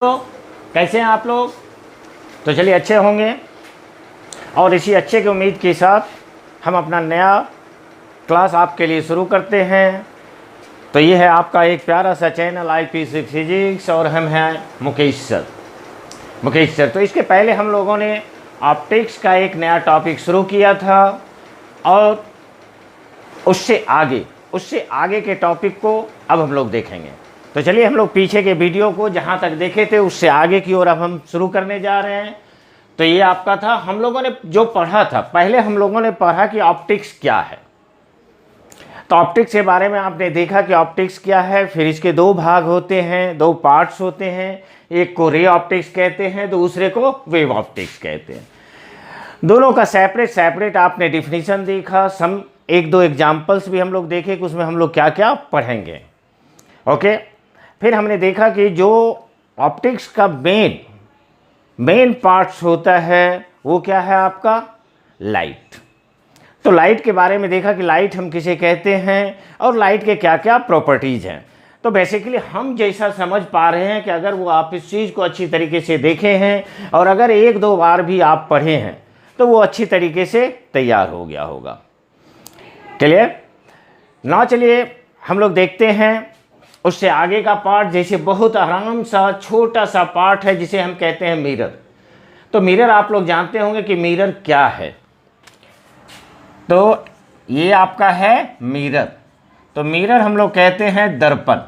तो कैसे हैं आप लोग? तो चलिए अच्छे होंगे। और इसी अच्छे की उम्मीद के साथ हम अपना नया क्लास आपके लिए शुरू करते हैं। तो ये है आपका एक प्यारा सा चैनल आईपीसी फिजिक्स और हम हैं मुकेश सर। तो इसके पहले हम लोगों ने ऑप्टिक्स का एक नया टॉपिक शुरू किया था और उससे आगे के टॉपिक को अब हम लोग देखेंगे। तो चलिए हम लोग पीछे के वीडियो को जहाँ तक देखे थे उससे आगे की ओर अब हम शुरू करने जा रहे हैं। तो ये आपका था, हम लोगों ने जो पढ़ा था, पहले हम लोगों ने पढ़ा कि ऑप्टिक्स क्या है। तो ऑप्टिक्स के बारे में आपने देखा कि ऑप्टिक्स क्या है। फिर इसके दो भाग होते हैं, दो पार्ट्स होते हैं। एक को रे ऑप्टिक्स कहते हैं, दूसरे को वेव ऑप्टिक्स कहते हैं। दोनों का सेपरेट आपने डिफिनीशन देखा। सम एक दो एग्जाम्पल्स भी हम लोग देखे कि उसमें हम लोग क्या क्या पढ़ेंगे। ओके, फिर हमने देखा कि जो ऑप्टिक्स का मेन पार्ट्स होता है वो क्या है आपका लाइट। तो लाइट के बारे में देखा कि लाइट हम किसे कहते हैं और लाइट के क्या क्या प्रॉपर्टीज़ हैं। तो बेसिकली हम जैसा समझ पा रहे हैं कि अगर वो आप इस चीज़ को अच्छी तरीके से देखे हैं और अगर एक दो बार भी आप पढ़े हैं तो वो अच्छी तरीके से तैयार हो गया होगा। क्लियर ना? चलिए हम लोग देखते हैं उससे आगे का पार्ट, जैसे बहुत आराम सा छोटा सा पार्ट है जिसे हम कहते हैं मिरर। तो मिरर आप लोग जानते होंगे कि मिरर क्या है। तो ये आपका है मिरर। तो मिरर हम लोग कहते हैं दर्पण।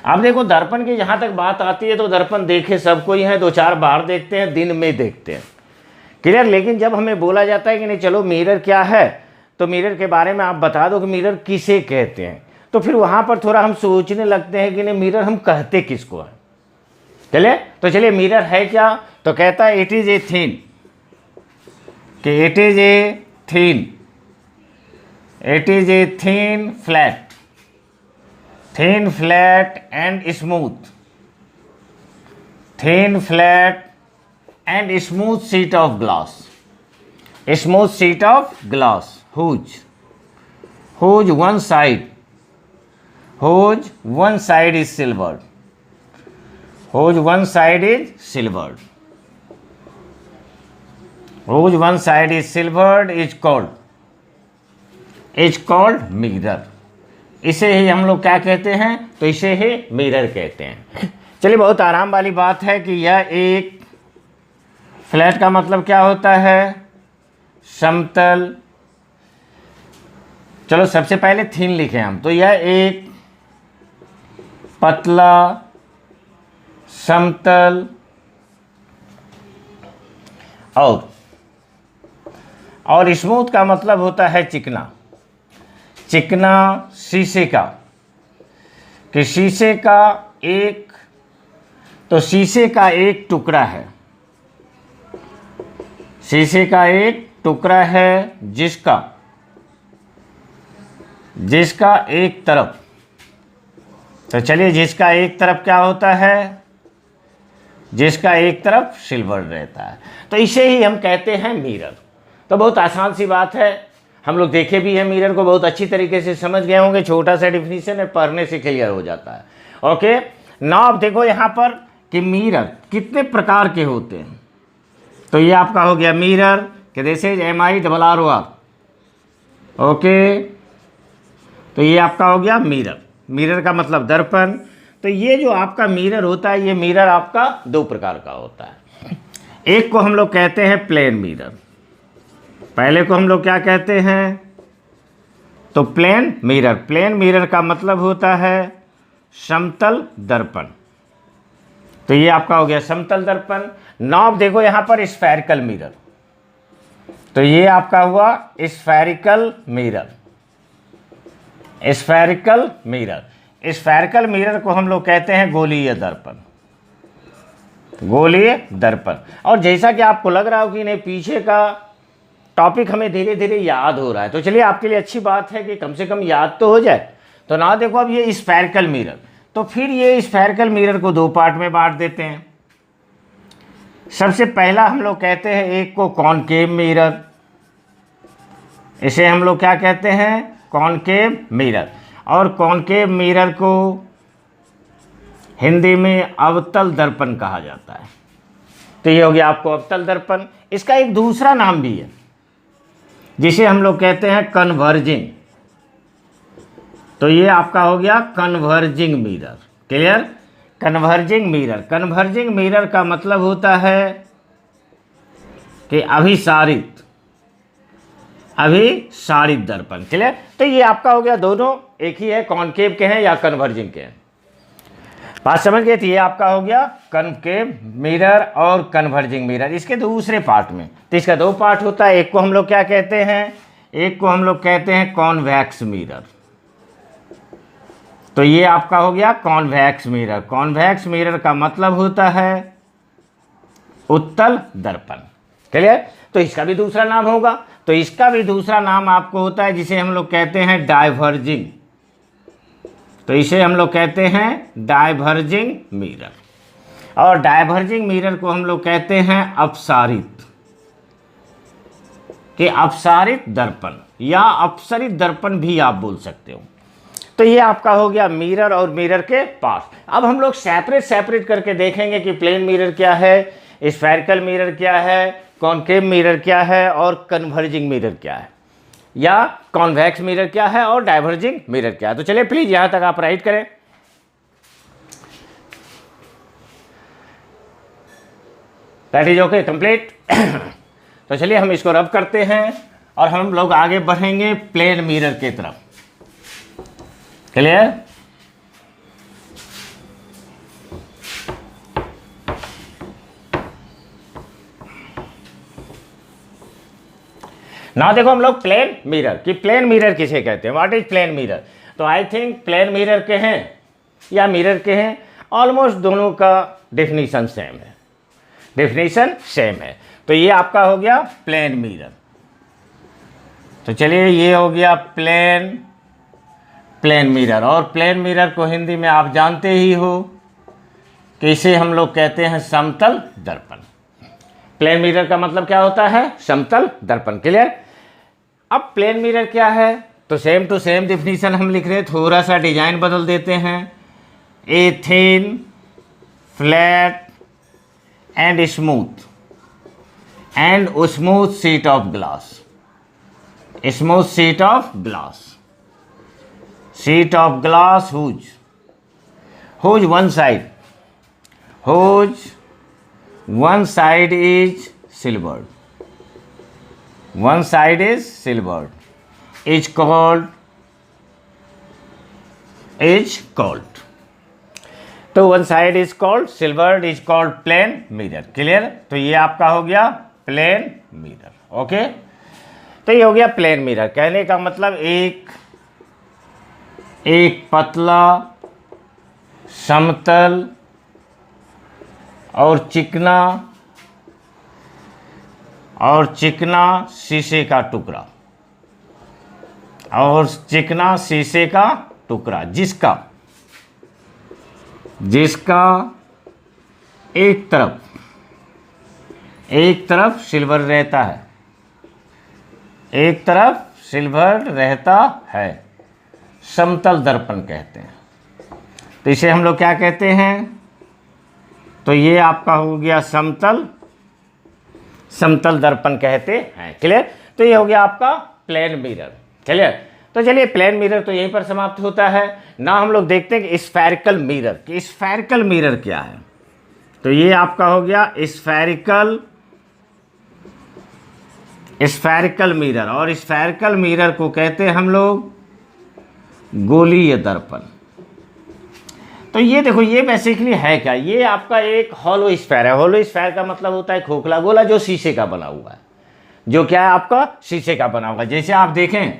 अब देखो दर्पण की जहाँ तक बात आती है तो दर्पण देखे सब कोई है, दो चार बार देखते हैं, दिन में देखते हैं। क्लियर? लेकिन जब हमें बोला जाता है कि नहीं चलो मिरर क्या है, तो मिरर के बारे में आप बता दो कि मिरर किसे कहते हैं, तो फिर वहाँ पर थोड़ा हम सोचने लगते हैं कि नहीं मिरर हम कहते किसको है। चलिए तो चलिए मिरर है क्या? तो कहता है इट इज ए थिन, कि it is a thin flat and smooth sheet of glass whose one side is silvered. Whose one side is silvered is called mirror. इसे ही हम लोग क्या कहते हैं? तो इसे ही मिरर कहते हैं। चलिए बहुत आराम वाली बात है कि यह एक फ्लैट का मतलब क्या होता है? समतल। चलो सबसे पहले थिन लिखें हम। तो यह एक पतला समतल और स्मूथ का मतलब होता है चिकना शीशे का, कि शीशे का एक टुकड़ा है जिसका एक तरफ, तो चलिए जिसका एक तरफ क्या होता है? जिसका एक तरफ सिल्वर रहता है। तो इसे ही हम कहते हैं मिरर। तो बहुत आसान सी बात है, हम लोग देखे भी हैं मिरर को, बहुत अच्छी तरीके से समझ गए होंगे। छोटा सा डिफिनीशन है, पढ़ने से क्लियर हो जाता है। ओके नाउ आप देखो यहाँ पर कि मिरर कितने प्रकार के होते हैं। तो ये आपका हो गया मिरर, कि दिस इज MIRROR। ओके, तो ये आपका हो गया मिरर का मतलब दर्पण। तो ये जो आपका मिरर होता है, ये मिरर आपका दो प्रकार का होता है। एक को हम लोग कहते हैं प्लेन मिरर। पहले को हम लोग क्या कहते हैं? तो प्लेन मिरर का मतलब होता है समतल दर्पण। तो ये आपका हो गया समतल दर्पण। नाउ देखो यहाँ पर स्फेरिकल मिरर। तो ये आपका हुआ स्फेरिकल मिरर को हम लोग कहते हैं गोलीय दर्पण। और जैसा कि आपको लग रहा हो कि नहीं पीछे का टॉपिक हमें धीरे धीरे याद हो रहा है, तो चलिए आपके लिए अच्छी बात है कि कम से कम याद तो हो जाए। तो ना देखो अब ये स्फेरिकल मिरर, तो फिर ये स्फेरिकल मिरर को दो पार्ट में बांट देते हैं। सबसे पहला हम लोग कहते हैं एक को कॉनकेव मिरर, इसे हम लोग क्या कहते हैं? Concave mirror. और कॉनकेव मिरर को हिंदी में अवतल दर्पण कहा जाता है। तो ये हो गया आपको अवतल दर्पण। इसका एक दूसरा नाम भी है जिसे हम लोग कहते हैं कन्वर्जिंग। तो ये आपका हो गया converging mirror. Clear? Converging mirror. Converging mirror का मतलब होता है कि अभिसारित दर्पण। क्लियर? तो ये आपका हो गया, दोनों एक ही है, कॉनकेव के हैं या कन्वर्जिंग के हैं। बात समझ गए? तो ये आपका हो गया कनकेव मिरर और कन्वर्जिंग मिरर। इसके दूसरे पार्ट में, तो इसका दो पार्ट होता है। एक को हम लोग क्या कहते हैं? एक को हम लोग कहते हैं कॉन्वेक्स मिरर। तो ये आपका हो गया कॉन्वेक्स मिरर। कॉन्वेक्स मिरर का मतलब होता है उत्तल दर्पण। क्लियर? तो इसका भी दूसरा नाम होगा। तो इसका भी दूसरा नाम आपको होता है जिसे हम लोग कहते हैं डाइवर्जिंग। तो इसे हम लोग कहते हैं डाइवर्जिंग मिरर। और डाइवर्जिंग मिरर को हम लोग कहते हैं अपसारित, कि अपसारित दर्पण या अपसरित दर्पण भी आप बोल सकते हो। तो ये आपका हो गया मिरर और मिरर के पार्ट। अब हम लोग सेपरेट करके देखेंगे कि प्लेन मिरर क्या है, स्फेरिकल मिरर क्या है, कॉनकेव मिरर क्या है और कन्वर्जिंग मिरर क्या है, या कॉन्वेक्स मिरर क्या है और डाइवर्जिंग मिरर क्या है। तो चलिए प्लीज यहां तक आप राइट करें। That is okay, complete. तो चलिए हम इसको रब करते हैं और हम लोग आगे बढ़ेंगे प्लेन मिरर की तरफ। क्लियर? ना देखो हम लोग प्लेन मिरर कि प्लेन मिरर किसे कहते हैं, व्हाट इज प्लेन मिरर। तो आई थिंक प्लेन मिरर के हैं या मिरर के हैं, ऑलमोस्ट दोनों का डेफिनेशन सेम है, डेफिनेशन सेम है। तो ये आपका हो गया प्लेन मिरर। तो चलिए ये हो गया प्लेन मिरर। और प्लेन मिरर को हिंदी में आप जानते ही हो कि इसे हम लोग कहते हैं समतल दर्पण। प्लेन मिरर का मतलब क्या होता है? समतल दर्पण। क्लियर? अब प्लेन मिरर क्या है? तो सेम टू सेम डिफिनीशन हम लिख रहे हैं, थोड़ा सा डिजाइन बदल देते हैं। A thin flat and smooth sheet of glass, smooth sheet of glass, sheet of glass whose one side is silvered, is called तो one side is called silvered, is called plane mirror. Clear? तो ये आपका हो गया plane mirror. Okay, तो ये हो गया प्लेन मिरर। कहने का मतलब एक पतला, समतल और चिकना शीशे का टुकड़ा, जिसका एक तरफ सिल्वर रहता है, समतल दर्पण कहते हैं। तो इसे हम लोग क्या कहते हैं? तो ये आपका हो गया समतल दर्पण कहते हैं। क्लियर? तो ये हो गया आपका प्लेन मिरर। क्लियर? तो चलिए प्लेन मिरर तो यहीं पर समाप्त होता है ना। हम लोग देखते हैं कि स्फेरिकल मिरर क्या है। तो ये आपका हो गया स्फेरिकल मिरर। और स्फेरिकल मिरर को कहते हैं हम लोग गोलीय दर्पण। तो ये देखो, ये बेसिकली है क्या? ये आपका एक हॉलो स्फेयर है। हॉलो स्फेयर का मतलब होता है खोखला गोला जो शीशे का बना हुआ है, जो क्या है आपका शीशे का बना हुआ। जैसे आप देखें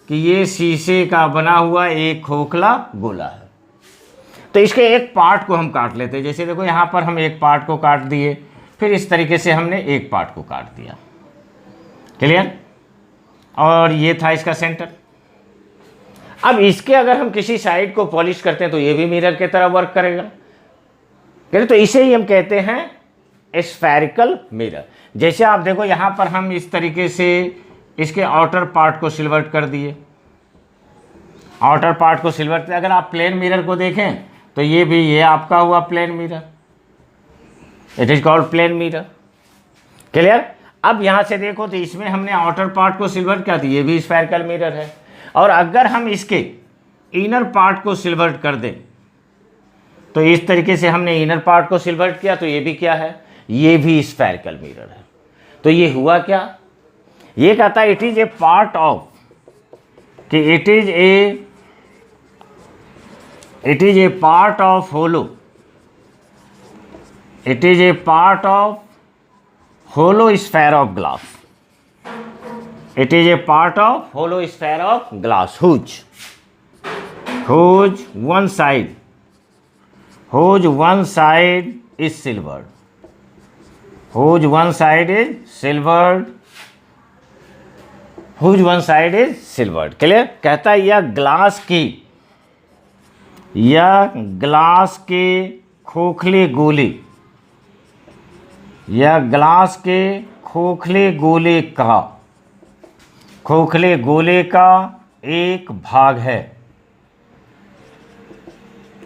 कि ये शीशे का बना हुआ एक खोखला गोला है। तो इसके एक पार्ट को हम काट लेते हैं। जैसे देखो यहाँ पर हम एक पार्ट को काट दिए, फिर इस तरीके से हमने एक पार्ट को काट दिया। क्लियर? और ये था इसका सेंटर। अब इसके अगर हम किसी साइड को पॉलिश करते हैं तो ये भी मिरर की तरह वर्क करेगा। तो इसे ही हम कहते हैं स्फेरिकल मिरर। जैसे आप देखो यहाँ पर हम इस तरीके से इसके आउटर पार्ट को सिल्वर कर दिए। अगर आप प्लेन मिरर को देखें तो ये भी ये आपका हुआ plane mirror, it is called plane mirror. Clear. अब यहाँ से देखो तो इसमें हमने आउटर पार्ट को सिल्वर किया, तो ये भी स्फेरिकल मिरर है। और अगर हम इसके इनर पार्ट को सिल्वर कर दें, तो इस तरीके से हमने इनर पार्ट को सिल्वर किया, तो ये भी क्या है, ये भी स्फेरिकल मिरर है। तो ये हुआ क्या, ये कहता है it is a part of, कि it is a part of hollow, it is a part of hollow sphere of glass, it is a part of hollow sphere of glass whose one side is silvered, whose one side is silvered, whose one side is silvered। Clear. कहता है यह glass के खोखले गोले, यह glass के खोखले गोले का एक भाग है,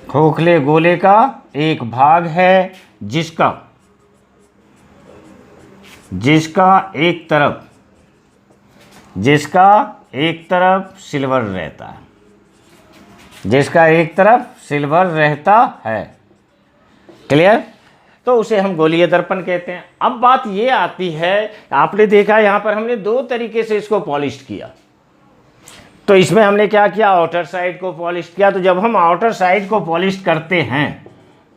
खोखले गोले का एक भाग है, जिसका एक तरफ सिल्वर रहता है, जिसका एक तरफ सिल्वर रहता है। क्लियर। तो उसे हम गोलीय दर्पण कहते हैं। अब बात ये आती है, आपने देखा यहाँ पर हमने दो तरीके से इसको पॉलिश किया। तो इसमें हमने क्या किया, आउटर साइड को पॉलिश किया। तो जब हम आउटर साइड को पॉलिश करते हैं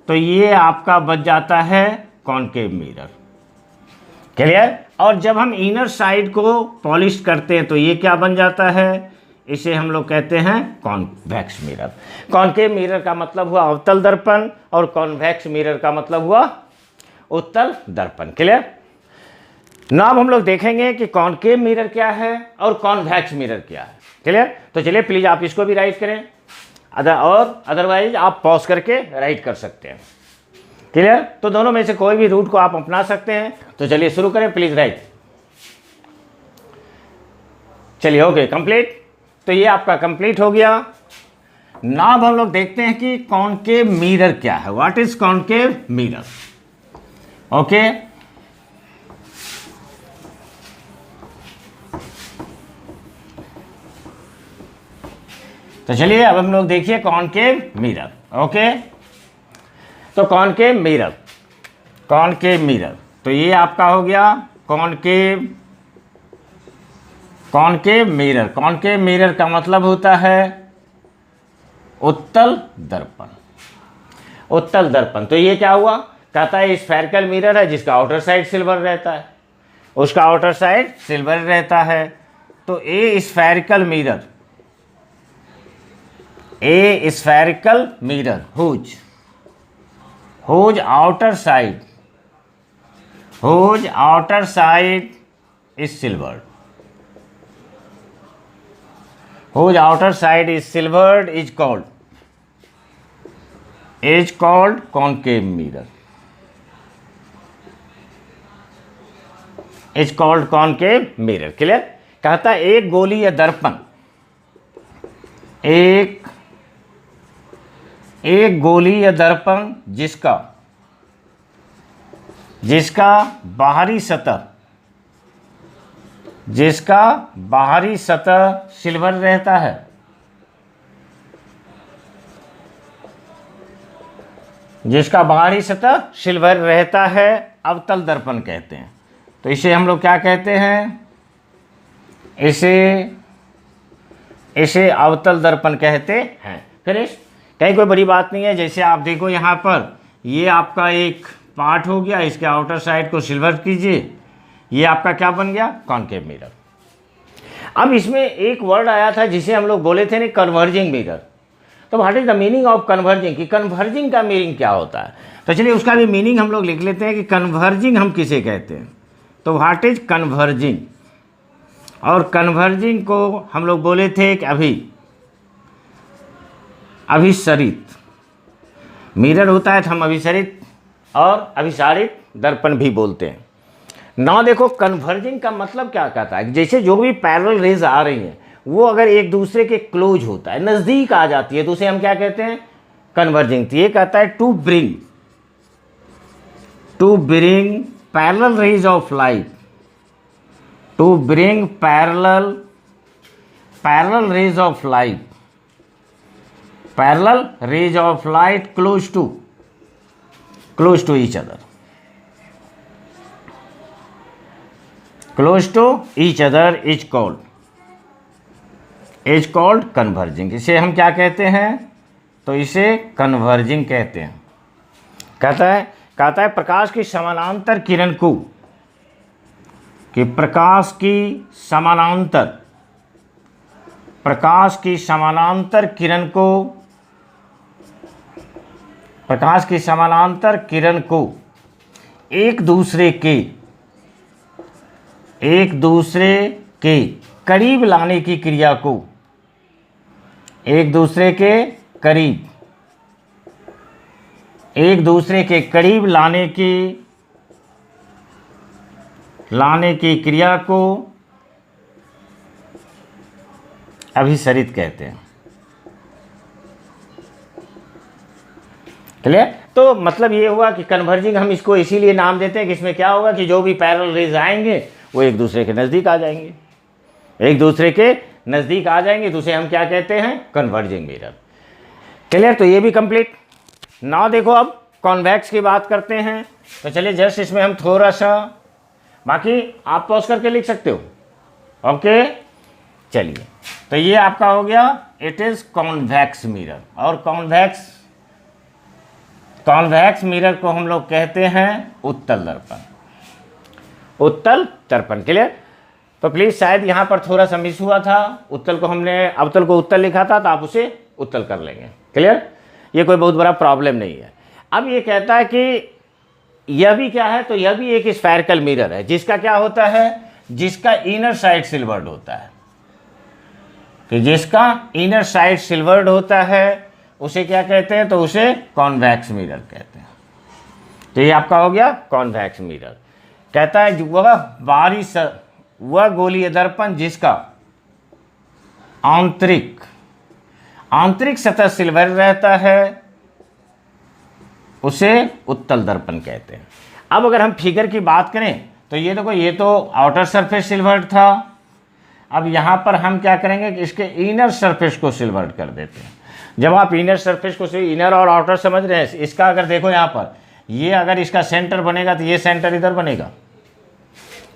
तो ये आपका बच जाता है कॉनकेव मिरर। क्लियर। और जब हम इनर साइड को पॉलिश करते हैं तो ये क्या बन जाता है, इसे हम लोग कहते हैं कॉन्वेक्स मिरर। कॉनकेव मिरर का मतलब हुआ अवतल दर्पण और कॉन्वेक्स मिरर का मतलब हुआ उत्तल दर्पण। क्लियर। नाम हम लोग देखेंगे कि कॉनकेव मिरर क्या है और कॉन्वेक्स मिरर क्या है। क्लियर। तो चलिए प्लीज़ आप इसको भी राइट करें, और अदरवाइज आप पॉज करके राइट कर सकते हैं। क्लियर। तो दोनों में से कोई भी रूट को आप अपना सकते हैं। तो चलिए शुरू करें, प्लीज़ राइट। चलिए ओके कंप्लीट। तो ये आपका कंप्लीट हो गया। नाम हम लोग देखते हैं कि कॉनकेव मिरर क्या है, what is concave mirror. Okay. तो चलिए अब हम लोग देखिए कॉनकेव मिरर। ओके। तो कॉनकेव मिरर, तो ये आपका हो गया कॉनकेव मिरर। कॉनकेव मिरर का मतलब होता है उत्तल दर्पण। उत्तल दर्पण। तो ये क्या हुआ, कहता है स्फेरिकल मिरर है जिसका आउटर साइड सिल्वर रहता है, उसका आउटर साइड सिल्वर रहता है। तो ए spherical mirror whose outer side is silvered, whose outer side is silvered is called concave mirror, is called concave mirror। Clear. कहता है एक गोलीय दर्पण, एक गोलीय दर्पण जिसका बाहरी सतह सिल्वर रहता है, जिसका बाहरी सतह सिल्वर रहता है, अवतल दर्पण कहते हैं। तो इसे हम लोग क्या कहते हैं, इसे अवतल दर्पण कहते हैं। फिनिश। कहीं कोई बड़ी बात नहीं है। जैसे आप देखो यहाँ पर ये आपका एक पार्ट हो गया, इसके आउटर साइड को सिल्वर कीजिए, ये आपका क्या बन गया, कॉनकेव मिरर। अब इसमें एक वर्ड आया था जिसे हम लोग बोले थे ना, कन्वर्जिंग मिरर। तो what is the meaning of converging, कि कन्वर्जिंग का मीनिंग क्या होता है। तो चलिए उसका भी मीनिंग हम लोग लिख लेते हैं कि कन्वर्जिंग हम किसे कहते हैं। तो व्हाट इज कन्वर्जिंग, और कन्वर्जिंग को हम लोग बोले थे कि अभिसरित मिरर होता है, तो हम अभिसरित और अभिसारित दर्पण भी बोलते हैं ना। देखो कन्वर्जिंग का मतलब क्या कहता है, जैसे जो भी पैरेलल रेज आ रही हैं वो अगर एक दूसरे के क्लोज होता है, नज़दीक आ जाती है, तो उसे हम क्या कहते हैं, कन्वर्जिंग। तो ये कहता है to bring parallel rays of light, to bring parallel rays of light, parallel rays of light close to each other, close to each other is called converging. इसे हम क्या कहते हैं? तो इसे कन्वर्जिंग कहते हैं। कहता है प्रकाश की समानांतर किरण को, कि प्रकाश की समानांतर किरण को एक दूसरे के करीब लाने की क्रिया को, एक दूसरे के करीब लाने की क्रिया को अभिसरित कहते हैं। क्लियर? तो मतलब ये हुआ कि कन्वर्जिंग हम इसको इसीलिए नाम देते हैं कि इसमें क्या होगा कि जो भी पैरेलल रेज आएंगे वो एक दूसरे के नज़दीक आ जाएंगे, तो उसे हम क्या कहते हैं? Converging mirror. क्लियर? तो ये भी कंप्लीट। ना देखो अब कॉन्वेक्स की बात करते हैं। तो चलिए जस्ट इसमें हम थोड़ा सा, बाकी आप पॉज करके लिख सकते हो। ओके, चलिए तो ये आपका हो गया, इट इज कॉन्वेक्स मिरर। और कॉन्वेक्स मिरर को हम लोग कहते हैं उत्तल दर्पण। क्लियर? तो प्लीज शायद यहाँ पर थोड़ा सा मिस हुआ था, उत्तल को हमने अवतल को उत्तल लिखा था, तो आप उसे उत्तल कर लेंगे। क्लियर? ये कोई बहुत बड़ा प्रॉब्लम नहीं है। अब ये कहता है कि यह भी क्या है? तो यह भी एक स्फेरिकल मिरर है, जिसका क्या होता है? जिसका इनर साइड सिल्वर्ड होता है। कि जिसका इनर साइड सिल्वर्ड होता है उसे क्या कहते हैं? तो उसे कॉन्वेक्स मिरर कहते हैं। तो ये आपका हो गया कॉन्वेक्स मिरर। कहता है वह गोलीय दर्पण जिसका आंतरिक सतह सिल्वर रहता है उसे उत्तल दर्पण कहते हैं। अब अगर हम फिगर की बात करें तो ये देखो, ये तो आउटर सरफेस सिल्वर्ड था। अब यहाँ पर हम क्या करेंगे कि इसके इनर सरफेस को सिल्वर्ड कर देते हैं। जब आप इनर सरफेस को, इनर और आउटर समझ रहे हैं, इसका अगर देखो यहाँ पर, ये अगर इसका सेंटर बनेगा तो ये सेंटर इधर बनेगा।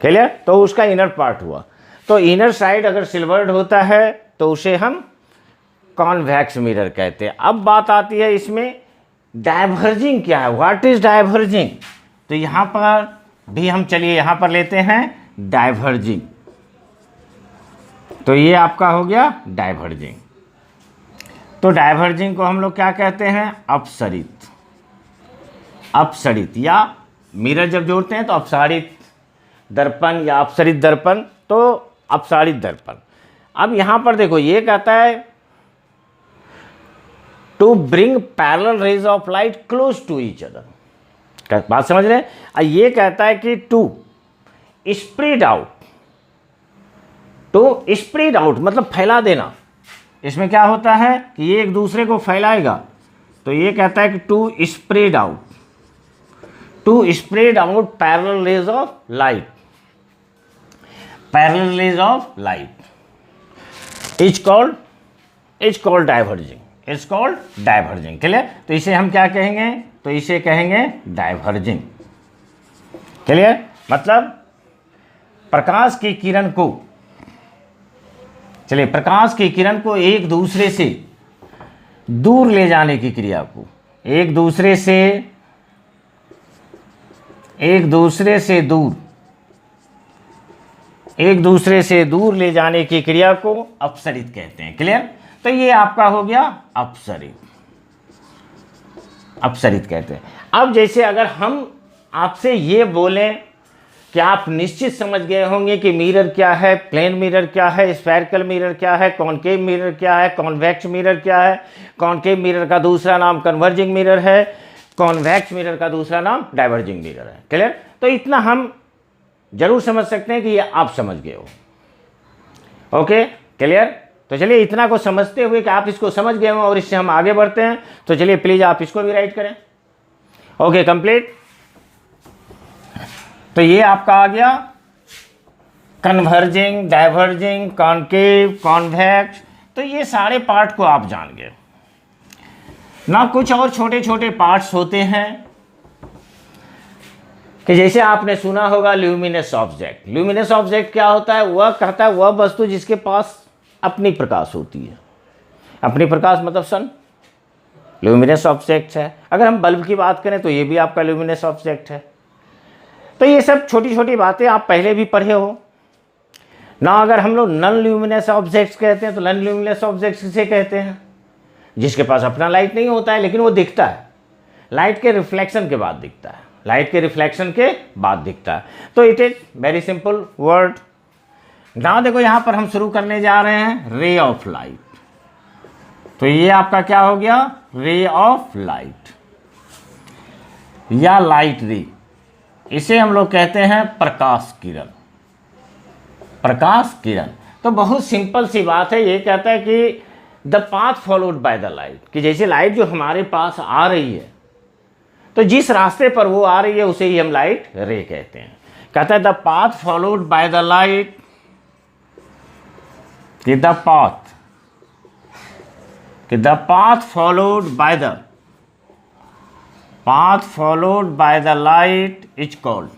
क्लियर? तो उसका इनर पार्ट हुआ। तो इनर साइड अगर सिल्वर्ड होता है तो उसे हम कॉन्वेक्स मिरर कहते हैं। अब बात आती है इसमें डाइवर्जिंग क्या है? What is diverging? तो यहाँ पर भी हम चलिए यहाँ पर लेते हैं डाइवर्जिंग। तो ये आपका हो गया डाइवर्जिंग। तो डाइवर्जिंग को हम लोग क्या कहते हैं? अपसरित या मिरर जब जोड़ते हैं तो अपसारित दर्पण या अपसरित दर्पण, तो अपसारित दर्पण। अब यहाँ पर देखो ये कहता है to bring parallel rays of light close to each other. बात समझ रहे हैं? ये कहता है कि टू स्प्रेड आउट मतलब फैला देना। इसमें क्या होता है कि ये एक दूसरे को फैलाएगा। तो ये कहता है कि to spread out parallel rays of light is called diverging. Clear? तो इसे हम क्या कहेंगे? तो इसे कहेंगे डाइवर्जिंग। क्लियर? मतलब प्रकाश की किरण को एक दूसरे से दूर ले जाने की क्रिया को, एक दूसरे से दूर ले जाने की क्रिया को अपसरित कहते हैं। क्लियर? तो ये आपका हो गया अपसरित कहते हैं। अब जैसे अगर हम आपसे ये बोलें कि आप निश्चित समझ गए होंगे कि मिरर क्या है, प्लेन मिरर क्या है, स्फेरिकल मिरर क्या है, कॉनकेव मिरर क्या है, कॉन्वेक्स मिरर क्या है। कॉनकेव मिरर का दूसरा नाम कन्वर्जिंग मिरर है, कॉन्वेक्स मिरर का दूसरा नाम डाइवर्जिंग मिरर है। क्लियर? तो इतना हम जरूर समझ सकते हैं कि ये आप समझ गए हो। Okay, clear? तो चलिए इतना को समझते हुए कि आप इसको समझ गए हो और इससे हम आगे बढ़ते हैं, तो चलिए प्लीज़ आप इसको भी राइट करें। Okay, complete. तो ये आपका आ गया कन्वर्जिंग, डाइवर्जिंग, कॉन्केव, कॉन्वेक्स। तो ये सारे पार्ट को आप जान गए ना। कुछ और छोटे छोटे पार्ट्स होते हैं कि जैसे आपने सुना होगा ल्यूमिनस ऑब्जेक्ट। ल्यूमिनस ऑब्जेक्ट क्या होता है? वह कहता है वह वस्तु जिसके पास अपनी प्रकाश होती है। अपनी प्रकाश मतलब सन, ल्यूमिनस ऑब्जेक्ट है। अगर हम बल्ब की बात करें तो ये भी आपका ल्यूमिनस ऑब्जेक्ट है। तो ये सब छोटी छोटी बातें आप पहले भी पढ़े हो ना। अगर हम लोग नॉन ल्यूमिनस ऑब्जेक्ट्स कहते हैं तो नॉन ल्यूमिनस ऑब्जेक्ट्स किसे कहते हैं? जिसके पास अपना लाइट नहीं होता है लेकिन वो दिखता है, लाइट के रिफ्लेक्शन के बाद दिखता है, लाइट के रिफ्लेक्शन के बाद दिखता है। तो it is very simple word. Now देखो यहाँ पर हम शुरू करने जा रहे हैं रे ऑफ लाइट। तो ये आपका क्या हो गया? रे ऑफ लाइट या लाइट रे। इसे हम लोग कहते हैं प्रकाश किरण। प्रकाश किरण तो बहुत सिंपल सी बात है। ये कहता है कि the path followed by the light, कि जैसे लाइट जो हमारे पास आ रही है तो जिस रास्ते पर वो आ रही है उसे ही हम लाइट रे कहते हैं। कहता है the path followed by the light, कि the path followed by the light is called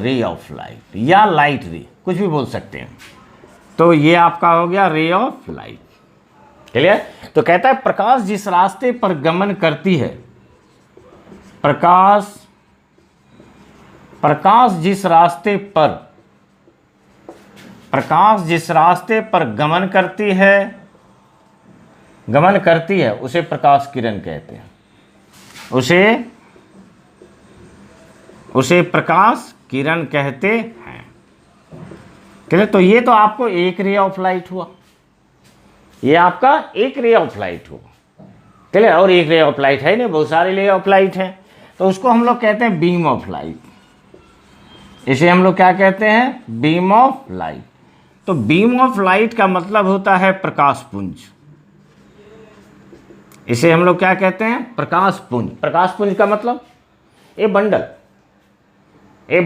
ray of light या लाइट रे, कुछ भी बोल सकते हैं। तो ये आपका हो गया रे ऑफ लाइट। क्लियर? तो कहता है प्रकाश जिस रास्ते पर गमन करती है, प्रकाश जिस रास्ते पर गमन करती है उसे प्रकाश किरण कहते हैं। उसे प्रकाश किरण कहते हैं। क्लियर? तो ये तो आपको एक रे ऑफ लाइट हुआ, ये आपका एक रे ऑफ लाइट हुआ। क्लियर? और एक रे ऑफ लाइट है नहीं, बहुत सारे रे ऑफ लाइट हैं। तो उसको हम लोग कहते हैं बीम ऑफ लाइट। इसे हम लोग क्या कहते हैं? Beam of light. तो बीम ऑफ लाइट का मतलब होता है प्रकाश पुंज। इसे हम लोग क्या कहते हैं? प्रकाश पुंज। प्रकाश पुंज का मतलब एक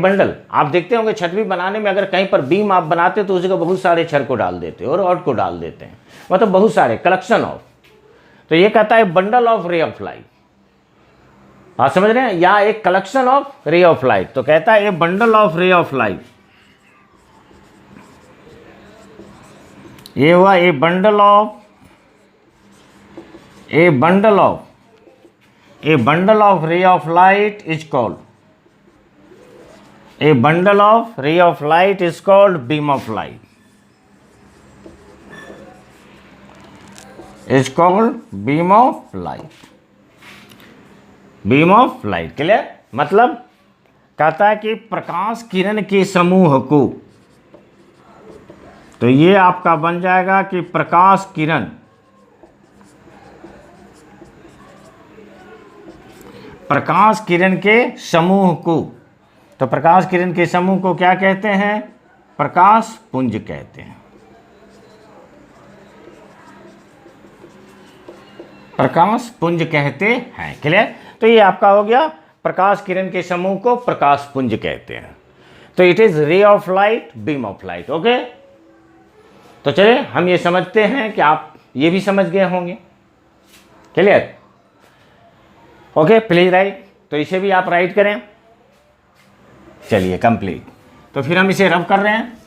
बंडल आप देखते होंगे छत भी बनाने में, अगर कहीं पर बीम आप बनाते तो उसी को बहुत सारे छर को डाल देते हैं और रॉड को डाल देते हैं, मतलब बहुत सारे कलेक्शन ऑफ। तो ये कहता है बंडल ऑफ रे ऑफ लाइट। आप समझ रहे हैं? या एक कलेक्शन ऑफ रे ऑफ लाइट। तो कहता है ए बंडल ऑफ रे ऑफ लाइट। ये हुआ ए बंडल ऑफ रे of light is called beam of light. Beam of light. Clear? मतलब कहता है कि प्रकाश किरण के समूह को, तो ये आपका बन जाएगा कि प्रकाश किरण के समूह को, तो प्रकाश किरण के समूह को क्या कहते हैं? प्रकाश पुंज कहते हैं। प्रकाश पुंज कहते हैं। क्लियर? तो ये आपका हो गया प्रकाश किरण के समूह को प्रकाश पुंज कहते हैं। तो इट इज रे of light, beam of light. Okay, तो चलिए हम ये समझते हैं कि आप ये भी समझ गए होंगे। क्लियर? Okay, please right. तो इसे भी आप राइट करें। चलिए कंप्लीट। तो फिर हम इसे रब कर रहे हैं।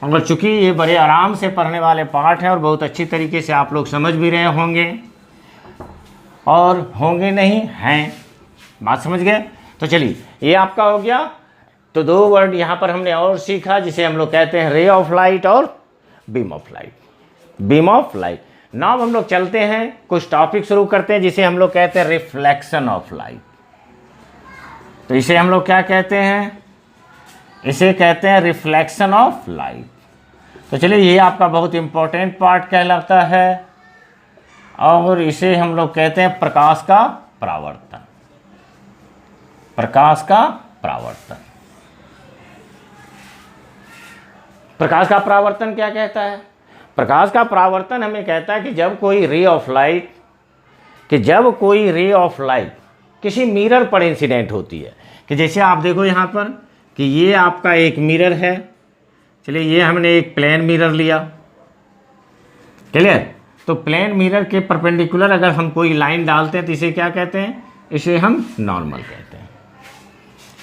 और चूंकि ये बड़े आराम से पढ़ने वाले पार्ट हैं और बहुत अच्छी तरीके से आप लोग समझ भी रहे होंगे और होंगे नहीं हैं, बात समझ गए? तो चलिए ये आपका हो गया। तो दो वर्ड यहाँ पर हमने और सीखा जिसे हम लोग कहते हैं रे ऑफ लाइट और beam of light. Beam of light. Now हम लोग चलते हैं, कुछ टॉपिक शुरू करते हैं जिसे हम लोग कहते हैं रिफ्लेक्शन ऑफ लाइट। तो इसे हम लोग क्या कहते हैं? इसे कहते हैं रिफ्लेक्शन ऑफ लाइट। तो चलिए ये आपका बहुत इंपॉर्टेंट पार्ट कहलाता है और इसे हम लोग कहते हैं प्रकाश का परावर्तन। प्रकाश का परावर्तन। प्रकाश का परावर्तन क्या कहता है? प्रकाश का परावर्तन हमें कहता है कि जब कोई रे ऑफ लाइट किसी मिरर पर इंसिडेंट होती है, कि जैसे आप देखो यहाँ पर कि ये आपका एक मिरर है, चलिए ये हमने एक प्लेन मिरर लिया, क्लियर। तो प्लेन मिरर के परपेंडिकुलर अगर हम कोई लाइन डालते हैं तो इसे क्या कहते हैं? इसे हम नॉर्मल कहते हैं,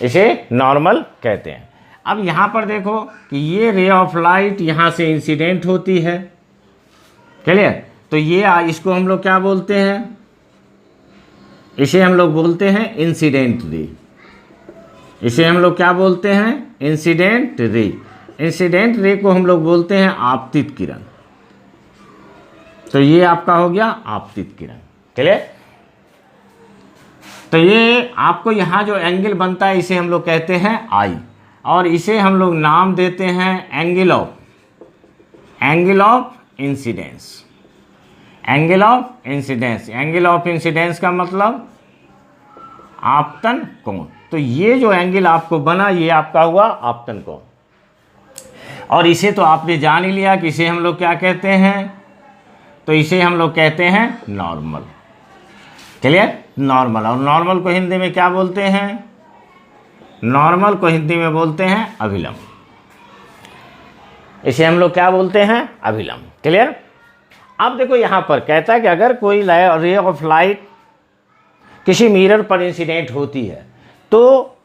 इसे नॉर्मल कहते हैं। अब यहाँ पर देखो कि ये रे ऑफ लाइट यहाँ से इंसिडेंट होती है, क्लियर। तो ये इसको हम लोग क्या बोलते हैं? इसे हम लोग बोलते हैं इंसिडेंट रे। इसे हम लोग क्या बोलते हैं? Incident ray. इंसिडेंट रे को हम लोग बोलते हैं आपतित किरण। तो ये आपका हो गया आपतित किरण, क्लियर। तो ये आपको यहाँ जो एंगल बनता है इसे हम लोग कहते हैं आई, और इसे हम लोग नाम देते हैं angle of incidence. Angle of incidence, angle of incidence का मतलब आपतन कोण। तो ये जो एंगल आपको बना ये आपका हुआ आपतन कोण, और इसे तो आपने जान ही लिया कि इसे हम लोग क्या कहते हैं? तो इसे हम लोग कहते हैं नॉर्मल, क्लियर, नॉर्मल। और नॉर्मल को हिंदी में क्या बोलते हैं? नॉर्मल को हिंदी में बोलते हैं अभिलंब। इसे हम लोग क्या बोलते हैं? अभिलंब, क्लियर। अब देखो यहाँ पर कहता है कि अगर कोई रे ऑफ लाइट किसी मिरर पर इंसिडेंट होती है तो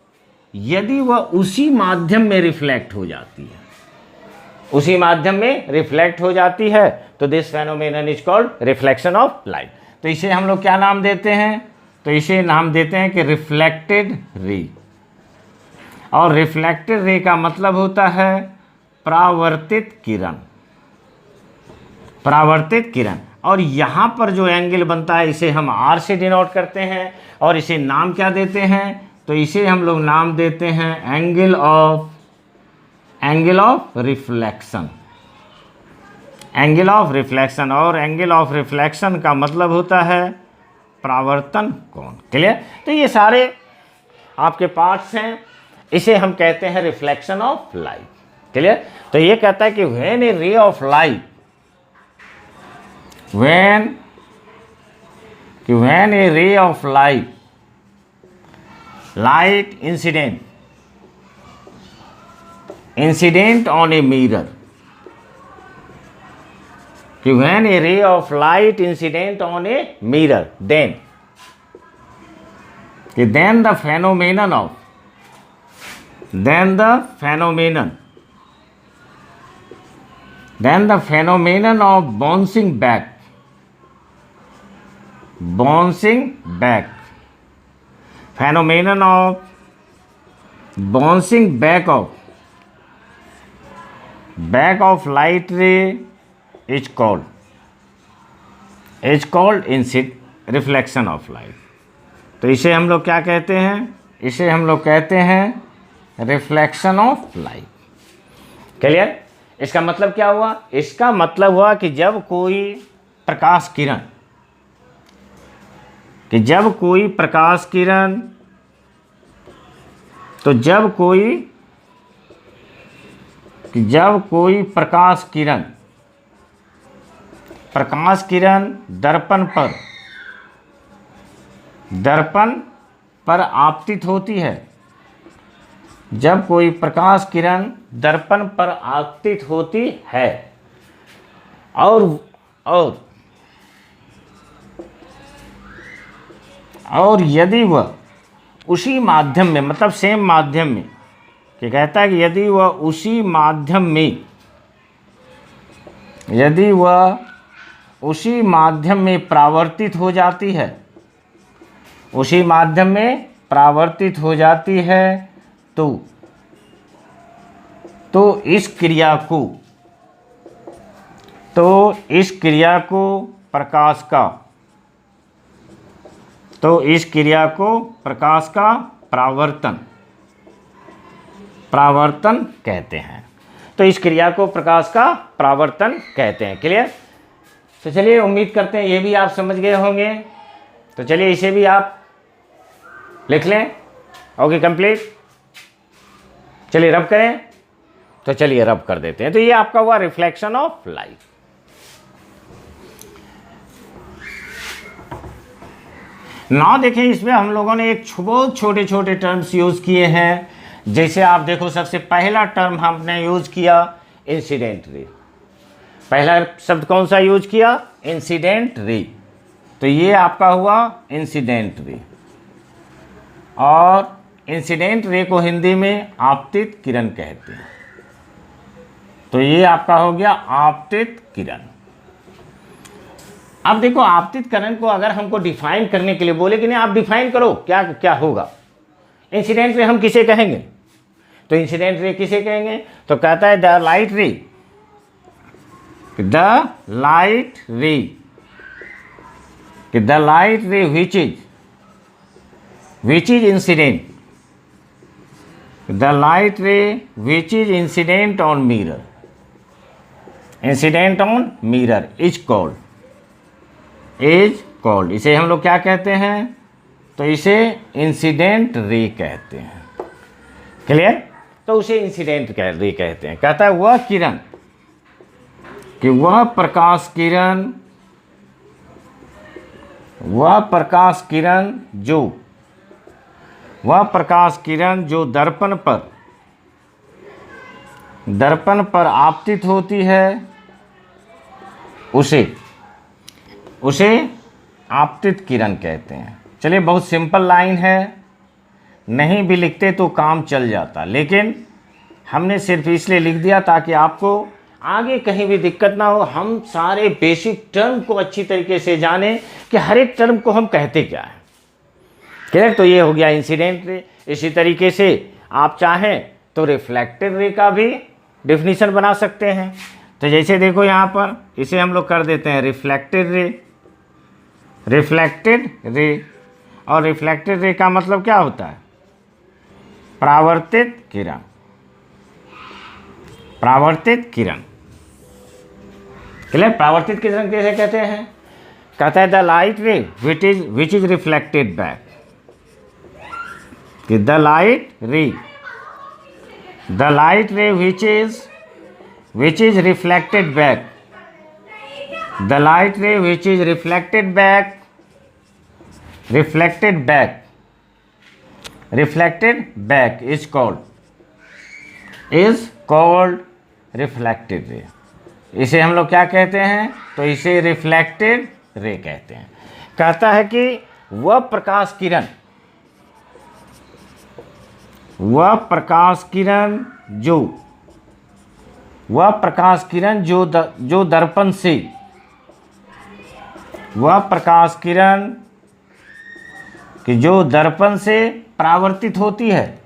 यदि वह उसी माध्यम में रिफ्लेक्ट हो जाती है, उसी माध्यम में रिफ्लेक्ट हो जाती है, तो this phenomenon is called reflection of light. तो इसे हम लोग क्या नाम देते हैं? तो इसे नाम देते हैं कि रिफ्लेक्टेड रे। और रिफ्लेक्टेड रे का मतलब होता है परावर्तित किरण, परावर्तित किरण। और यहाँ पर जो एंगल बनता है इसे हम आर से डिनोट करते हैं, और इसे नाम क्या देते हैं? तो इसे हम लोग नाम देते हैं angle of reflection, angle of reflection. और एंगल ऑफ रिफ्लेक्शन का मतलब होता है परावर्तन कोण, क्लियर। तो ये सारे आपके पार्ट्स हैं, इसे हम कहते हैं रिफ्लेक्शन ऑफ लाइट, क्लियर। तो ये कहता है कि व्हेन ए रे of light, when a ray of light incident on a mirror, when a ray of light incident on a mirror, then the phenomenon of bouncing back phenomenon of bouncing back of light ray is called reflection of light। तो इसे हम लोग क्या कहते हैं? इसे हम लोग कहते हैं रिफ्लेक्शन ऑफ लाइट, क्लियर। इसका मतलब क्या हुआ? इसका मतलब हुआ कि जब कोई प्रकाश किरण प्रकाश किरण दर्पण पर आपतित होती है, जब कोई प्रकाश किरण दर्पण पर आपतित होती है और यदि वह उसी माध्यम में, मतलब सेम माध्यम में, कि कहता है कि यदि वह उसी माध्यम में परावर्तित हो जाती है, उसी माध्यम में परावर्तित हो जाती है, तो इस क्रिया को प्रकाश का परावर्तन कहते हैं। तो इस क्रिया को प्रकाश का परावर्तन कहते हैं, क्लियर। तो चलिए उम्मीद करते हैं ये भी आप समझ गए होंगे। तो चलिए इसे भी आप लिख लें। Okay, complete. चलिए रब करें। तो चलिए रब कर देते हैं। तो ये आपका हुआ रिफ्लेक्शन ऑफ लाइट। ना देखें, इसमें हम लोगों ने एक बहुत छोटे छोटे टर्म्स यूज किए हैं। जैसे आप देखो, सबसे पहला टर्म हमने यूज किया इंसिडेंट रे। पहला शब्द कौन सा यूज किया? Incident ray. तो ये आपका हुआ इंसिडेंट रे, और इंसिडेंट रे को हिंदी में आपतित किरण कहते हैं। तो ये आपका हो गया आपतित किरण। अब देखो, आपतित किरण को अगर हमको डिफाइन करने के लिए बोले कि नहीं आप डिफाइन करो, क्या क्या होगा, इंसिडेंट रे हम किसे कहेंगे? तो इंसिडेंट रे किसे कहेंगे? तो कहता है द लाइट रे, द लाइट रे, the light ray which is incident, the light ray which is incident on mirror, incident on mirror is called, इसे हम लोग क्या कहते हैं? तो इसे इंसिडेंट रे कहते हैं। क्लियर? तो उसे इंसिडेंट रे कहते हैं। कहता है वह किरण, कि वह प्रकाश किरण जो दर्पण पर आपतित होती है, उसे आपतित किरण कहते हैं। चलिए, बहुत सिंपल लाइन है, नहीं भी लिखते तो काम चल जाता, लेकिन हमने सिर्फ इसलिए लिख दिया ताकि आपको आगे कहीं भी दिक्कत ना हो। हम सारे बेसिक टर्म को अच्छी तरीके से जानें कि हर एक टर्म को हम कहते क्या है। क्लियर? तो ये हो गया इंसिडेंट रे। इसी तरीके से आप चाहें तो रिफ्लेक्टेड रे का भी डेफिनेशन बना सकते हैं। तो जैसे देखो यहाँ पर, इसे हम लोग कर देते हैं रिफ्लेक्टेड रे। और रिफ्लेक्टेड रे का मतलब क्या होता है? परावर्तित किरण। क्लियर? परावर्तित किरण कैसे कहते हैं? कहता है the light ray which is reflected back, कि the light ray which is reflected back, the light ray which is reflected back is called reflected ray। इसे हम लोग क्या कहते हैं? तो इसे रिफ्लेक्टेड रे कहते हैं। कहता है कि वह प्रकाश किरण जो दर्पण से, जो दर्पण से परावर्तित होती है,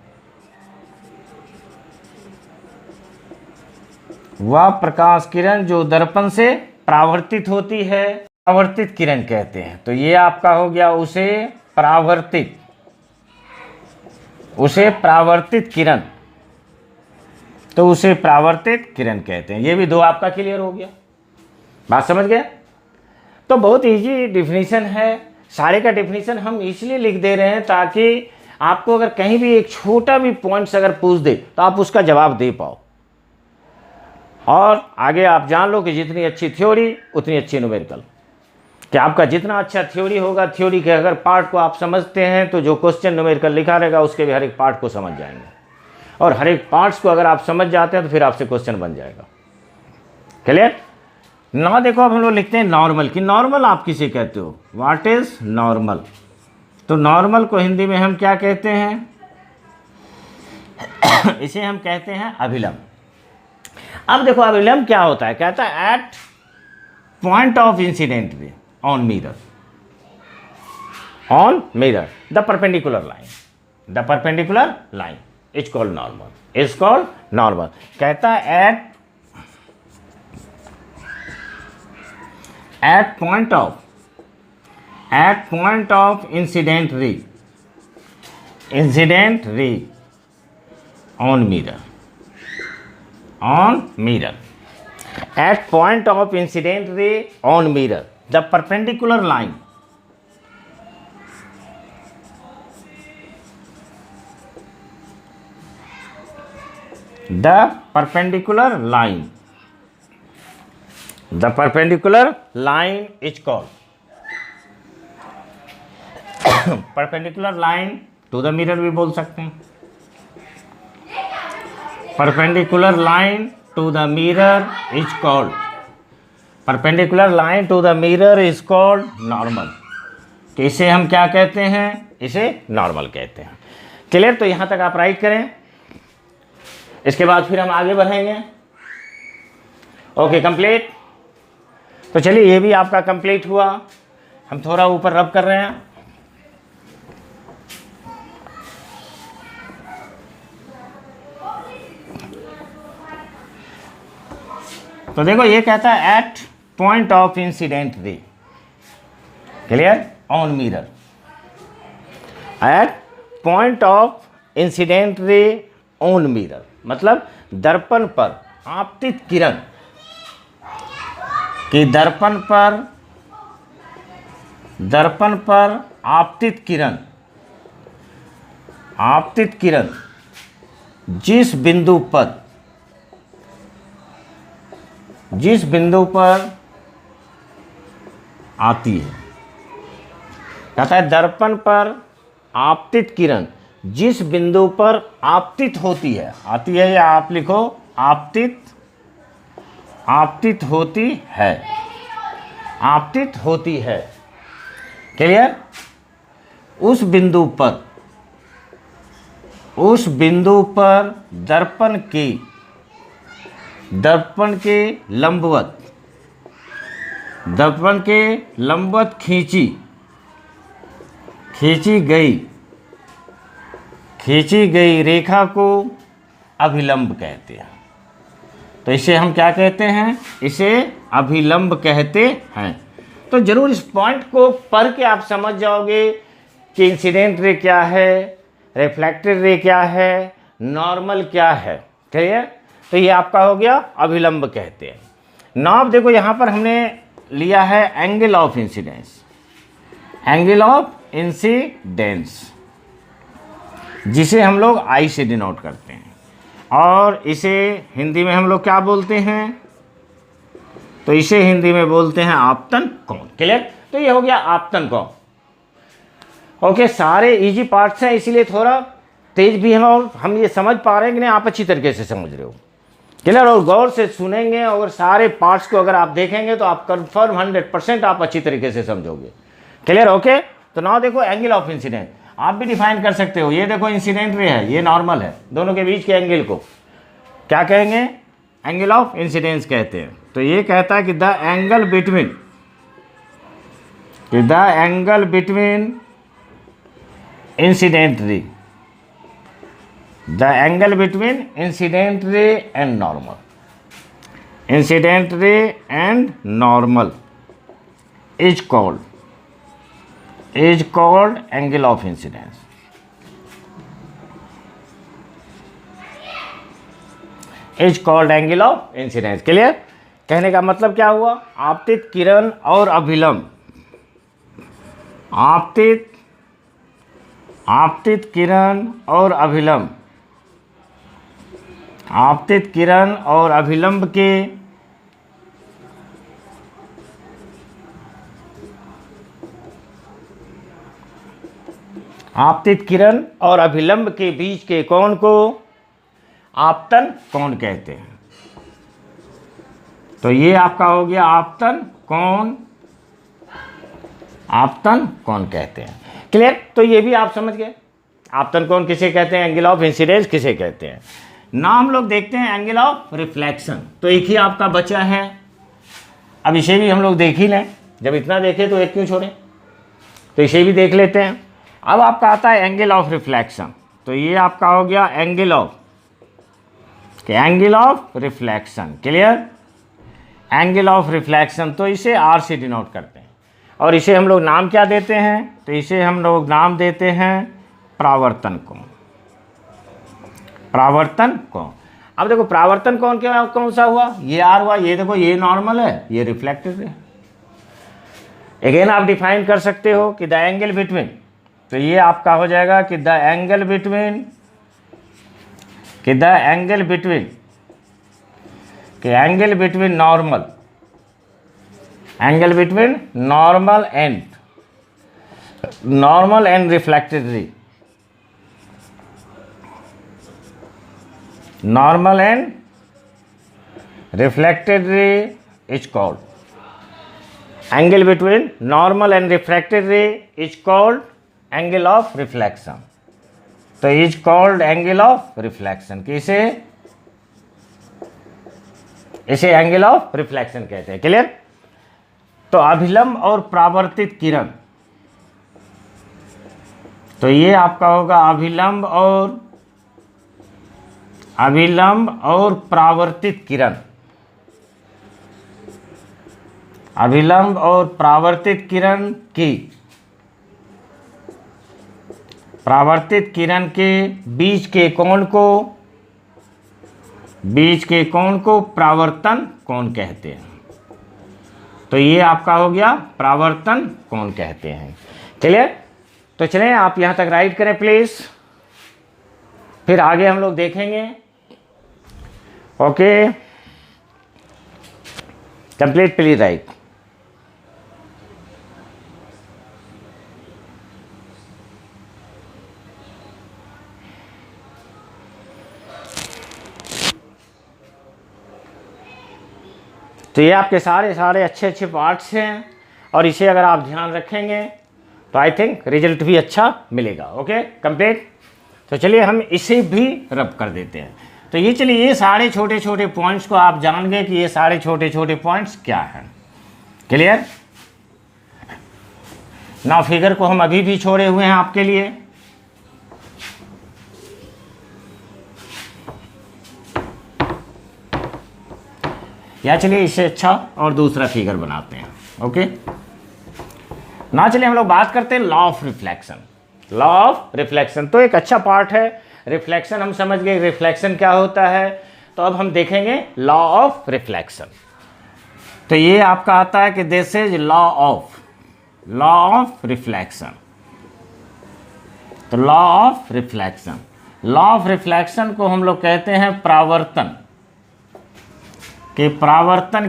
वह प्रकाश किरण जो दर्पण से परावर्तित होती है, परावर्तित किरण कहते हैं। तो ये आपका हो गया उसे परावर्तित किरण, तो उसे परावर्तित किरण कहते हैं। ये भी दो आपका क्लियर हो गया, बात समझ गए? तो बहुत इजी डिफिनीशन है। सारे का डिफिनीशन हम इसलिए लिख दे रहे हैं ताकि आपको अगर कहीं भी एक छोटा भी पॉइंट्स अगर पूछ दे तो आप उसका जवाब दे पाओ, और आगे आप जान लो कि जितनी अच्छी थ्योरी उतनी अच्छी न्यूमेरिकल। कि आपका जितना अच्छा थ्योरी होगा, थ्योरी के अगर पार्ट को आप समझते हैं तो जो क्वेश्चन न्यूमेरिकल लिखा रहेगा उसके भी हर एक पार्ट को समझ जाएंगे, और हर एक पार्ट्स को अगर आप समझ जाते हैं तो फिर आपसे क्वेश्चन बन जाएगा। क्लियर? ना देखो, अब हम लोग लिखते हैं नॉर्मल। कि नॉर्मल आप किसे कहते हो? What is normal? तो नॉर्मल को हिंदी में हम क्या कहते हैं? इसे हम कहते हैं अभिलंब। अब देखो अभिलंब क्या होता है? कहता है at point of incident ray on mirror the perpendicular line is called normal. कहता है at point of incident ray on mirror at point of incident ray on mirror the perpendicular line the perpendicular line, the perpendicular line is called, perpendicular line to the mirror भी बोल सकते हैं, perpendicular line to the mirror is called, perpendicular line to the mirror is called normal. तो इसे हम क्या कहते हैं? इसे नॉर्मल कहते हैं। क्लियर? तो यहाँ तक आप राइट करें, इसके बाद फिर हम आगे बढ़ेंगे। Okay, complete. तो चलिए ये भी आपका कंप्लीट हुआ। हम थोड़ा ऊपर रब कर रहे हैं। तो देखो ये कहता है at point of incident ray, clear, on mirror, at point of incident ray on mirror, मतलब दर्पण पर आपतित किरण कि दर्पण पर आपतित किरण जिस बिंदु पर आती है, कहता है दर्पण पर आपतित किरण जिस बिंदु पर आपतित होती है, आती है या आप लिखो आपतित होती है, क्लियर, उस बिंदु पर दर्पण के लंबवत खींची गई रेखा को अभिलंब कहते हैं। तो इसे हम क्या कहते हैं? इसे अभिलंब कहते हैं। तो जरूर इस पॉइंट को पढ़ के आप समझ जाओगे कि इंसिडेंट रे क्या है, रिफ्लेक्टेड रे क्या है, नॉर्मल क्या है, क्लियर। तो ये आपका हो गया अभिलंब कहते हैं। नाउ देखो यहाँ पर हमने लिया है एंगल ऑफ इंसिडेंस, जिसे हम लोग आई से डिनोट करते हैं, और इसे हिंदी में हम लोग क्या बोलते हैं? तो इसे हिंदी में बोलते हैं आपतन कोण, क्लियर। तो ये हो गया आपतन कोण। ओके, सारे इजी पार्ट्स हैं, इसीलिए थोड़ा तेज भी हैं और हम ये समझ पा रहे हैं कि नहीं, आप अच्छी तरीके से समझ रहे हो, क्लियर। और गौर से सुनेंगे और सारे पार्ट्स को अगर आप देखेंगे तो आप कंफर्म 100% आप अच्छी तरीके से समझोगे, क्लियर। ओके, तो नाउ देखो एंगल ऑफ इंसिडेंट आप भी डिफाइन कर सकते हो। ये देखो इंसिडेंट रे है, ये नॉर्मल है, दोनों के बीच के एंगल को क्या कहेंगे? एंगल ऑफ इंसिडेंस कहते हैं। तो ये कहता है कि the angle between incident ray, the angle between incident ray and normal is called angle of incidence. Is called angle of incidence. Clear? कहने का मतलब क्या हुआ? आपतित किरण और अभिलंब, आपतित किरण और अभिलंब के आपतित किरण और अभिलंब के बीच के कोण को आपतन कोण कहते हैं। तो ये आपका हो गया आपतन कोण कहते हैं, क्लियर। तो ये भी आप समझ गए आपतन कोण किसे कहते हैं, एंगल ऑफ इंसिडेंस किसे कहते हैं। ना हम लोग देखते हैं एंगल ऑफ रिफ्लेक्शन। तो एक ही आपका बचा है, अब इसे भी हम लोग देख ही लें, जब इतना देखें तो एक क्यों छोड़ें, तो इसे भी देख लेते हैं। अब आपका आता है एंगल ऑफ रिफ्लेक्शन। तो ये आपका हो गया angle of reflection, clear, angle of reflection. तो इसे आर से डिनोट करते हैं और इसे हम लोग नाम क्या देते हैं? तो इसे हम लोग नाम देते हैं परावर्तन कोण। अब देखो परावर्तन कोण क्या कौन सा हुआ? ये आर हुआ। ये देखो ये नॉर्मल है, ये रिफ्लेक्टेड है। अगेन आप डिफाइन कर सकते हो कि द एंगल बिटवीन, तो ये आपका हो जाएगा कि द एंगल बिटवीन कि द एंगल बिटवीन, कि angle between normal, angle between normal and reflected ray, normal and reflected ray is called, angle between normal and refracted ray is called angle of reflection. तो is called angle of reflection, किसे, इसे angle of reflection कहते हैं। Clear. तो अभिलंब और परावर्तित किरण, तो ये आपका होगा अभिलंब और परावर्तित किरण, अभिलंब और परावर्तित किरण की, परावर्तित किरण के बीच के कोण को परावर्तन कोण कहते हैं। तो ये आपका हो गया परावर्तन कोण कहते हैं। क्लियर। तो चलें आप यहाँ तक राइट करें प्लीज़, फिर आगे हम लोग देखेंगे। Okay, complete please right. तो ये आपके सारे अच्छे पार्ट्स हैं, और इसे अगर आप ध्यान रखेंगे तो आई थिंक रिजल्ट भी अच्छा मिलेगा। Okay, complete. तो चलिए हम इसे भी रब कर देते हैं। तो ये चलिए ये सारे छोटे पॉइंट्स को आप जान गए कि ये सारे छोटे पॉइंट्स क्या हैं। क्लियर। ना फिगर को हम अभी भी छोड़े हुए हैं आपके लिए। या चलिए इससे अच्छा और दूसरा फिगर बनाते हैं। ओके ना, चलिए हम लोग बात करते हैं law of reflection. Law of reflection तो एक अच्छा पार्ट है। रिफ्लेक्शन हम समझ गए, रिफ्लेक्शन क्या होता है। तो अब हम देखेंगे लॉ ऑफ रिफ्लेक्शन। तो ये आपका आता है कि this is law of reflection. तो लॉ ऑफ रिफ्लेक्शन को हम लोग कहते हैं परावर्तन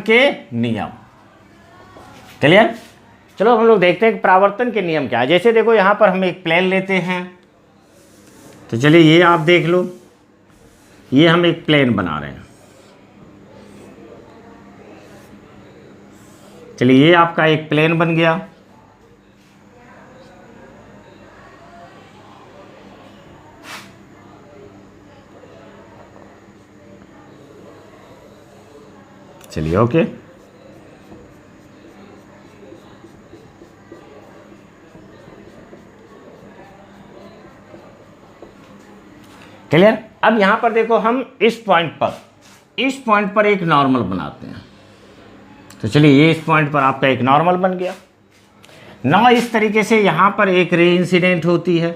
के नियम। क्लियर। चलो हम लोग देखते हैं कि परावर्तन के नियम क्या है। जैसे देखो यहाँ पर हम एक प्लेन लेते हैं, तो चलिए ये आप देख लो, ये हम एक प्लेन बना रहे हैं। चलिए ये आपका एक प्लेन बन गया। चलिए ओके। क्लियर। अब यहां पर देखो हम इस पॉइंट पर एक नॉर्मल बनाते हैं। तो चलिए ये इस पॉइंट पर आपका एक नॉर्मल बन गया ना। इस तरीके से यहां पर एक रे इंसिडेंट होती है,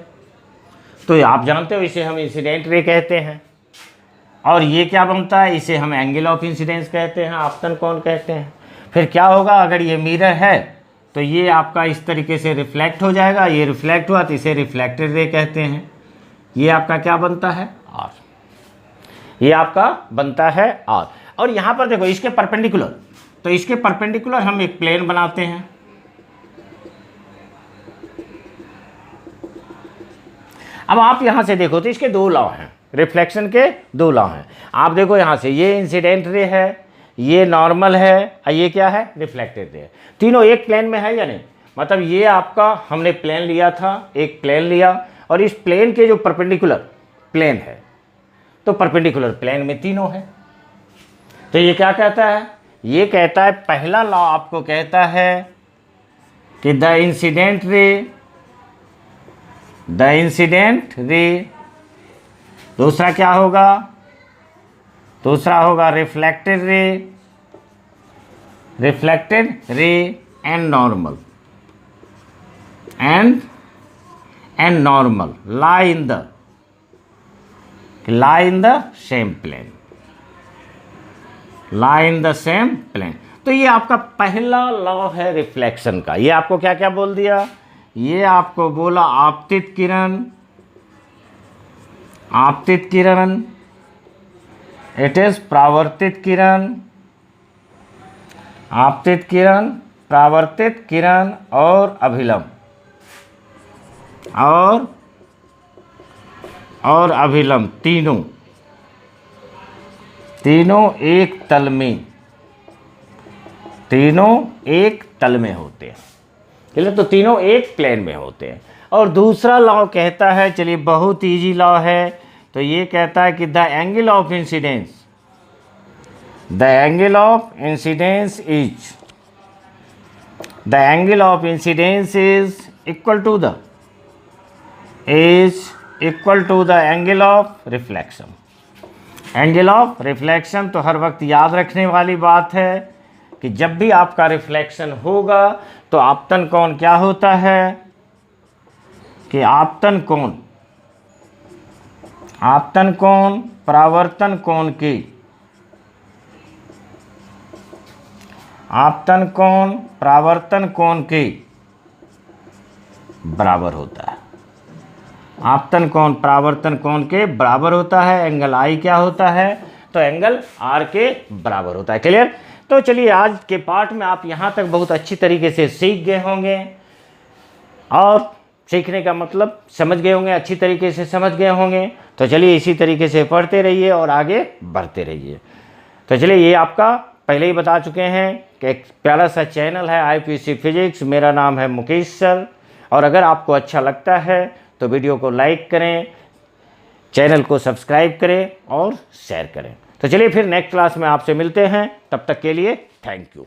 तो आप जानते हो इसे हम इंसिडेंट रे कहते हैं। और ये क्या बनता है, इसे हम एंगल ऑफ इंसिडेंस कहते हैं, आपतन कोण कहते हैं। फिर क्या होगा, अगर ये मिरर है तो ये आपका इस तरीके से रिफ्लेक्ट हो जाएगा। ये रिफ्लेक्ट हुआ तो इसे रिफ्लेक्टेड रे कहते हैं। ये आपका क्या बनता है, आर। ये आपका बनता है आर। और यहाँ पर देखो इसके परपेंडिकुलर, तो इसके परपेंडिकुलर हम एक प्लेन बनाते हैं। अब आप यहाँ से देखो तो इसके दो लॉ हैं, रिफ्लेक्शन के दो लॉ हैं। आप देखो यहाँ से ये इंसिडेंट रे है, ये नॉर्मल है, और ये क्या है, रिफ्लेक्टेड रे है। तीनों एक प्लेन में है या नहीं। मतलब ये आपका हमने प्लेन लिया था, एक प्लेन लिया, और इस प्लेन के जो परपेंडिकुलर प्लेन है, तो परपेंडिकुलर प्लेन में तीनों है। तो ये क्या कहता है, ये कहता है, पहला लॉ आपको कहता है कि द इंसिडेंट रे, दूसरा क्या होगा, दूसरा होगा reflected ray and normal lie in the same plane। तो ये आपका पहला लॉ है रिफ्लेक्शन का। ये आपको क्या क्या बोल दिया, ये आपको बोला आपतित किरण इट इज परावर्तित किरण, आपतित किरण, परावर्तित किरण और अभिलंब और अभिलंब तीनों एक तल में होते हैं। चलिए, तो तीनों एक प्लेन में होते हैं। और दूसरा लॉ कहता है, चलिए बहुत इजी लॉ है, तो ये कहता है कि the angle of incidence is equal to the angle of reflection. Angle of reflection तो हर वक्त याद रखने वाली बात है कि जब भी आपका रिफ्लेक्शन होगा तो आपतन कोण क्या होता है कि आपतन कोण परावर्तन कोण के बराबर होता है। आपतन कोण परावर्तन कोण के बराबर होता है। एंगल आई क्या होता है, तो एंगल आर के बराबर होता है। क्लियर? तो चलिए, आज के पार्ट में आप यहाँ तक बहुत अच्छी तरीके से सीख गए होंगे, और सीखने का मतलब समझ गए होंगे, अच्छी तरीके से समझ गए होंगे। तो चलिए, इसी तरीके से पढ़ते रहिए और आगे बढ़ते रहिए। तो चलिए, ये आपका पहले ही बता चुके हैं कि एक प्यारा सा चैनल है IPC फिजिक्स। मेरा नाम है मुकेश सर, और अगर आपको अच्छा लगता है तो वीडियो को लाइक करें, चैनल को सब्सक्राइब करें और शेयर करें। तो चलिए, फिर नेक्स्ट क्लास में आपसे मिलते हैं। तब तक के लिए थैंक यू।